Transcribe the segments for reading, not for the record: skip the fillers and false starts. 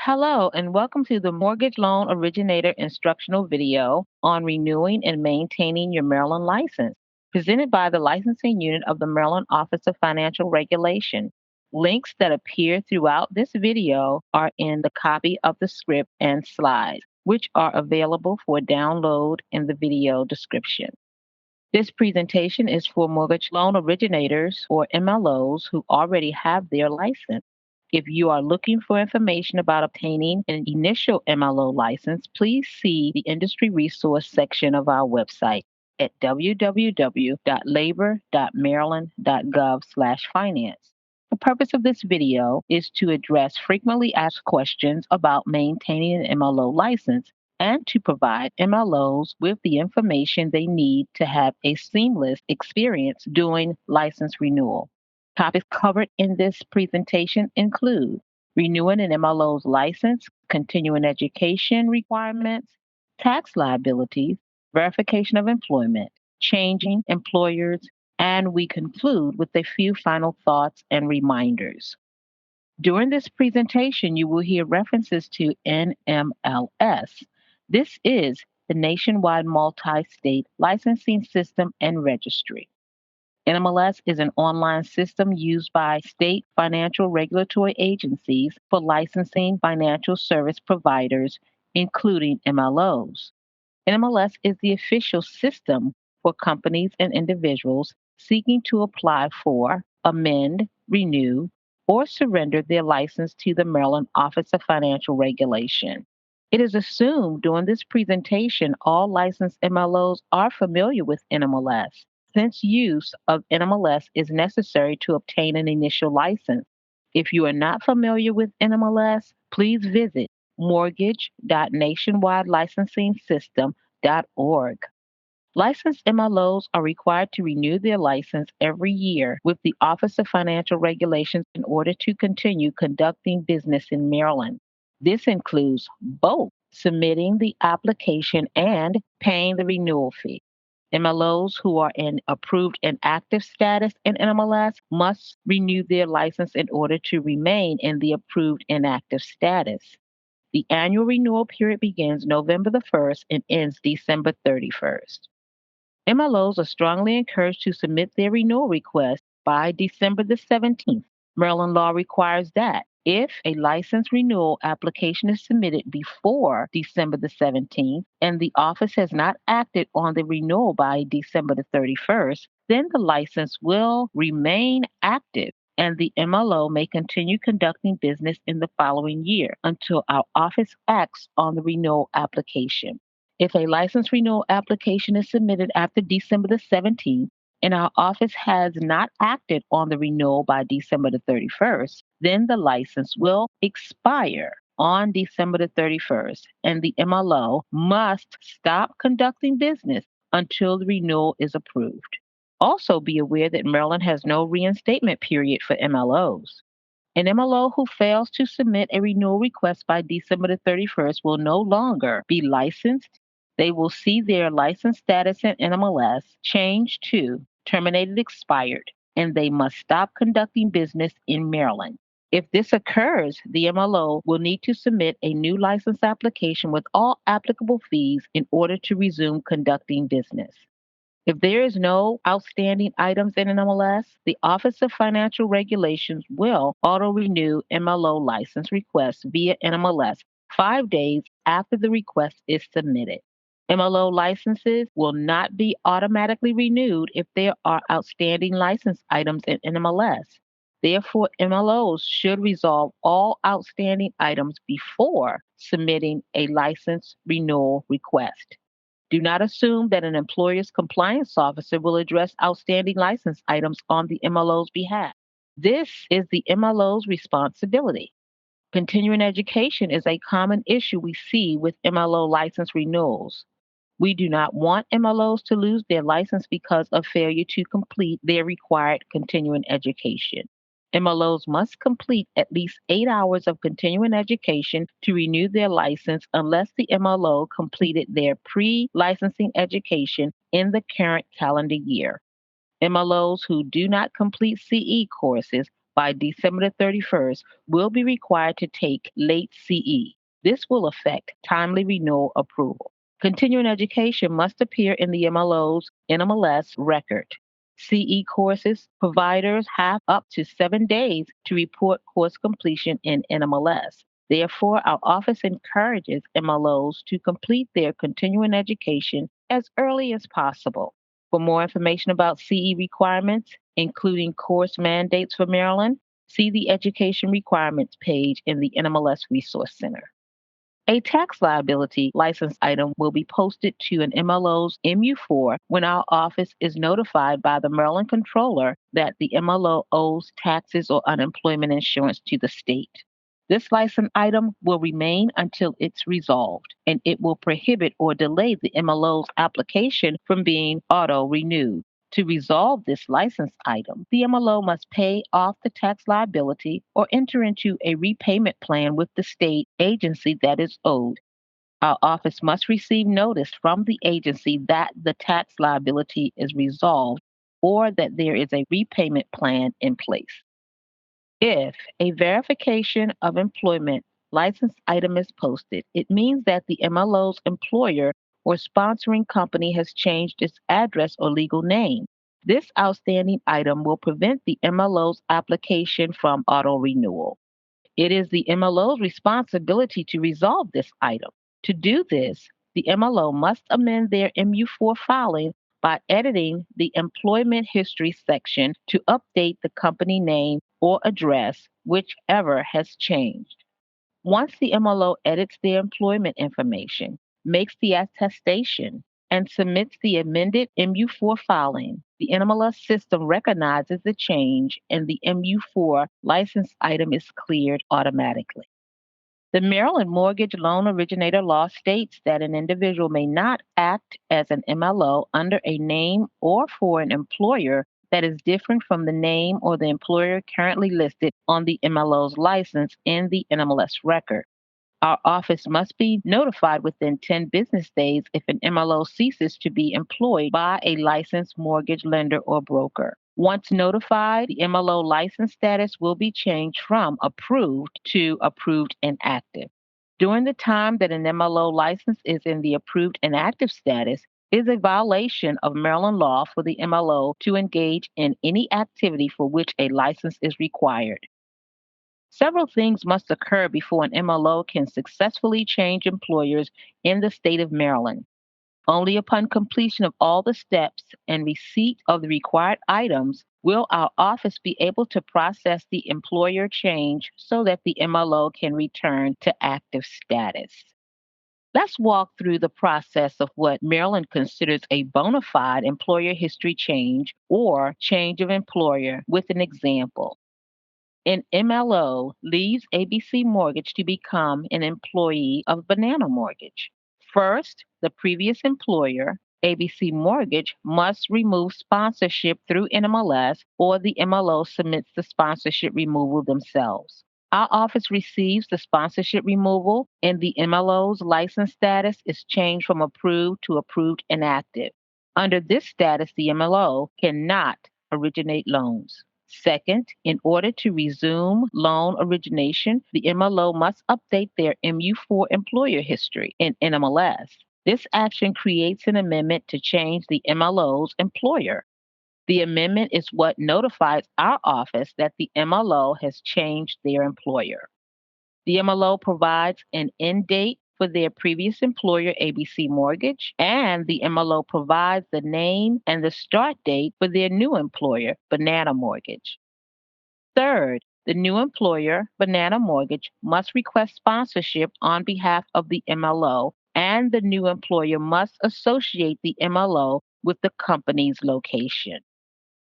Hello, and welcome to the Mortgage Loan Originator instructional video on renewing and maintaining your Maryland license, presented by the Licensing Unit of the Maryland Office of Financial Regulation. Links that appear throughout this video are in the copy of the script and slides, which are available for download in the video description. This presentation is for mortgage loan originators or MLOs who already have their license. If you are looking for information about obtaining an initial MLO license, please see the industry resource section of our website at www.labor.maryland.gov/finance. The purpose of this video is to address frequently asked questions about maintaining an MLO license and to provide MLOs with the information they need to have a seamless experience doing license renewal. Topics covered in this presentation include renewing an MLO's license, continuing education requirements, tax liabilities, verification of employment, changing employers, and we conclude with a few final thoughts and reminders. During this presentation, you will hear references to nmls. This is the Nationwide Multistate Licensing System and Registry. NMLS is an online system used by state financial regulatory agencies for licensing financial service providers, including MLOs. NMLS is the official system for companies and individuals seeking to apply for, amend, renew, or surrender their license to the Maryland Office of Financial Regulation. It is assumed during this presentation all licensed MLOs are familiar with NMLS, since use of NMLS is necessary to obtain an initial license. If you are not familiar with NMLS, please visit mortgage.nationwidelicensingsystem.org. Licensed MLOs are required to renew their license every year with the Office of Financial Regulations in order to continue conducting business in Maryland. This includes both submitting the application and paying the renewal fee. MLOs who are in approved and active status in NMLS must renew their license in order to remain in the approved and active status. The annual renewal period begins November the 1st and ends December 31st. MLOs are strongly encouraged to submit their renewal request by December the 17th. Maryland law requires that if a license renewal application is submitted before December the 17th and the office has not acted on the renewal by December the 31st, then the license will remain active and the MLO may continue conducting business in the following year until our office acts on the renewal application. If a license renewal application is submitted after December the 17th and our office has not acted on the renewal by December the 31st, then the license will expire on December the 31st and the MLO must stop conducting business until the renewal is approved. Also, be aware that Maryland has no reinstatement period for MLOs. An MLO who fails to submit a renewal request by December the 31st will no longer be licensed. They will see their license status in NMLS change to terminated expired, and they must stop conducting business in Maryland. If this occurs, the MLO will need to submit a new license application with all applicable fees in order to resume conducting business. If there is no outstanding items in an MLS, the Office of Financial Regulations will auto-renew MLO license requests via NMLS 5 days after the request is submitted. MLO licenses will not be automatically renewed if there are outstanding license items in NMLS. Therefore, MLOs should resolve all outstanding items before submitting a license renewal request. Do not assume that an employer's compliance officer will address outstanding license items on the MLO's behalf. This is the MLO's responsibility. Continuing education is a common issue we see with MLO license renewals. We do not want MLOs to lose their license because of failure to complete their required continuing education. MLOs must complete at least 8 hours of continuing education to renew their license unless the MLO completed their pre-licensing education in the current calendar year. MLOs who do not complete CE courses by December the 31st will be required to take late CE. This will affect timely renewal approval. Continuing education must appear in the MLO's NMLS record. CE courses providers have up to 7 days to report course completion in NMLS. Therefore, our office encourages MLOs to complete their continuing education as early as possible. For more information about CE requirements, including course mandates for Maryland, see the Education Requirements page in the NMLS Resource Center. A tax liability license item will be posted to an MLO's MU4 when our office is notified by the Maryland Controller that the MLO owes taxes or unemployment insurance to the state. This license item will remain until it's resolved, and it will prohibit or delay the MLO's application from being auto-renewed. To resolve this license item, the MLO must pay off the tax liability or enter into a repayment plan with the state agency that is owed. Our office must receive notice from the agency that the tax liability is resolved or that there is a repayment plan in place. If a verification of employment license item is posted, it means that the MLO's employer or sponsoring company has changed its address or legal name. This outstanding item will prevent the MLO's application from auto renewal. It is the MLO's responsibility to resolve this item. To do this, the MLO must amend their MU4 filing by editing the employment history section to update the company name or address, whichever has changed. Once the MLO edits their employment information, makes the attestation, and submits the amended MU4 filing, the NMLS system recognizes the change and the MU4 license item is cleared automatically. The Maryland Mortgage Loan Originator law states that an individual may not act as an MLO under a name or for an employer that is different from the name or the employer currently listed on the MLO's license in the NMLS record. Our office must be notified within 10 business days if an MLO ceases to be employed by a licensed mortgage lender or broker. Once notified, the MLO license status will be changed from approved to approved and active. During the time that an MLO license is in the approved and active status, it is a violation of Maryland law for the MLO to engage in any activity for which a license is required. Several things must occur before an MLO can successfully change employers in the state of Maryland. Only upon completion of all the steps and receipt of the required items will our office be able to process the employer change so that the MLO can return to active status. Let's walk through the process of what Maryland considers a bona fide employer history change or change of employer with an example. An MLO leaves ABC Mortgage to become an employee of Banana Mortgage. First, the previous employer, ABC Mortgage, must remove sponsorship through NMLS or the MLO submits the sponsorship removal themselves. Our office receives the sponsorship removal and the MLO's license status is changed from approved to approved and active. Under this status, the MLO cannot originate loans. Second, in order to resume loan origination, the MLO must update their MU4 employer history in NMLS. This action creates an amendment to change the MLO's employer. The amendment is what notifies our office that the MLO has changed their employer. The MLO provides an end date for their previous employer, ABC Mortgage, and the MLO provides the name and the start date for their new employer, Banana Mortgage. Third, the new employer, Banana Mortgage, must request sponsorship on behalf of the MLO, and the new employer must associate the MLO with the company's location.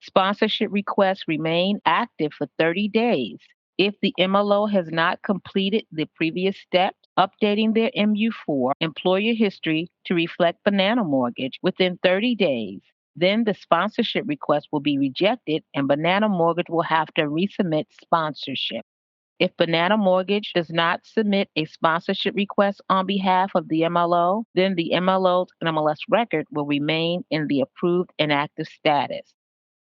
Sponsorship requests remain active for 30 days. If the MLO has not completed the previous step, updating their MU4 employer history to reflect Banana Mortgage within 30 days, then the sponsorship request will be rejected and Banana Mortgage will have to resubmit sponsorship. If Banana Mortgage does not submit a sponsorship request on behalf of the MLO, then the MLO's NMLS record will remain in the approved and active status.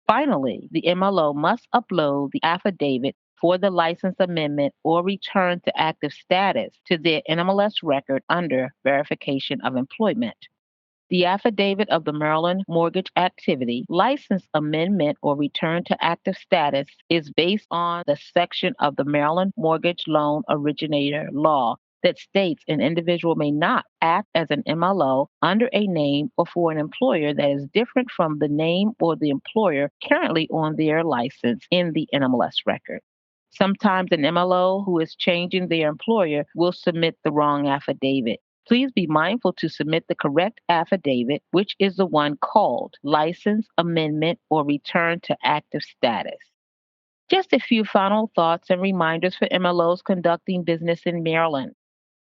Finally, the MLO must upload the affidavit for the license amendment or return to active status to their NMLS record under verification of employment. The affidavit of the Maryland Mortgage Activity License Amendment or Return to Active Status is based on the section of the Maryland Mortgage Loan Originator law that states an individual may not act as an MLO under a name or for an employer that is different from the name or the employer currently on their license in the NMLS record. Sometimes an MLO who is changing their employer will submit the wrong affidavit. Please be mindful to submit the correct affidavit, which is the one called License Amendment or Return to Active Status. Just a few final thoughts and reminders for MLOs conducting business in Maryland.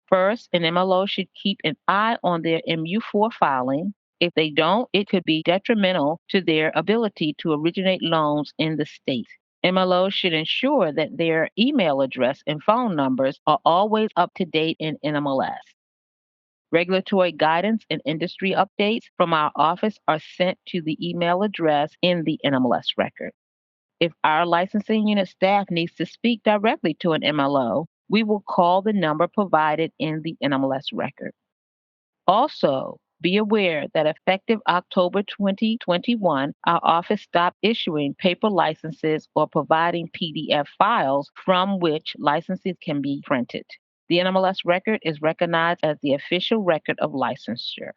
First, an MLO should keep an eye on their MU4 filing. If they don't, it could be detrimental to their ability to originate loans in the state. MLOs should ensure that their email address and phone numbers are always up to date in NMLS. Regulatory guidance and industry updates from our office are sent to the email address in the NMLS record. If our licensing unit staff needs to speak directly to an MLO, we will call the number provided in the NMLS record. Also, be aware that effective October 2021, our office stopped issuing paper licenses or providing PDF files from which licenses can be printed. The NMLS record is recognized as the official record of licensure.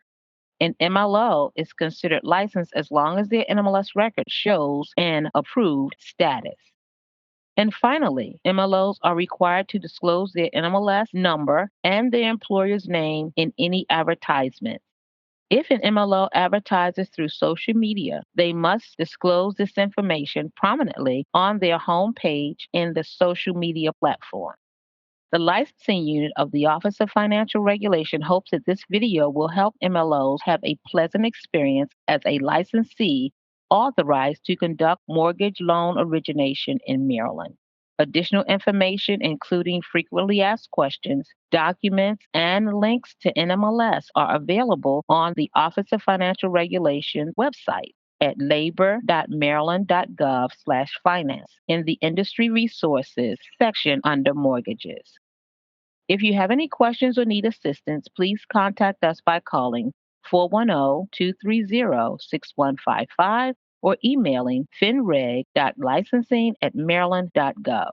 An MLO is considered licensed as long as their NMLS record shows an approved status. And finally, MLOs are required to disclose their NMLS number and their employer's name in any advertisement. If an MLO advertises through social media, they must disclose this information prominently on their homepage in the social media platform. The licensing unit of the Office of Financial Regulation hopes that this video will help MLOs have a pleasant experience as a licensee authorized to conduct mortgage loan origination in Maryland. Additional information, including frequently asked questions, documents, and links to NMLS, are available on the Office of Financial Regulation website at labor.maryland.gov/finance in the Industry Resources section under Mortgages. If you have any questions or need assistance, please contact us by calling 410-230-6155 or emailing finreg.licensing@maryland.gov.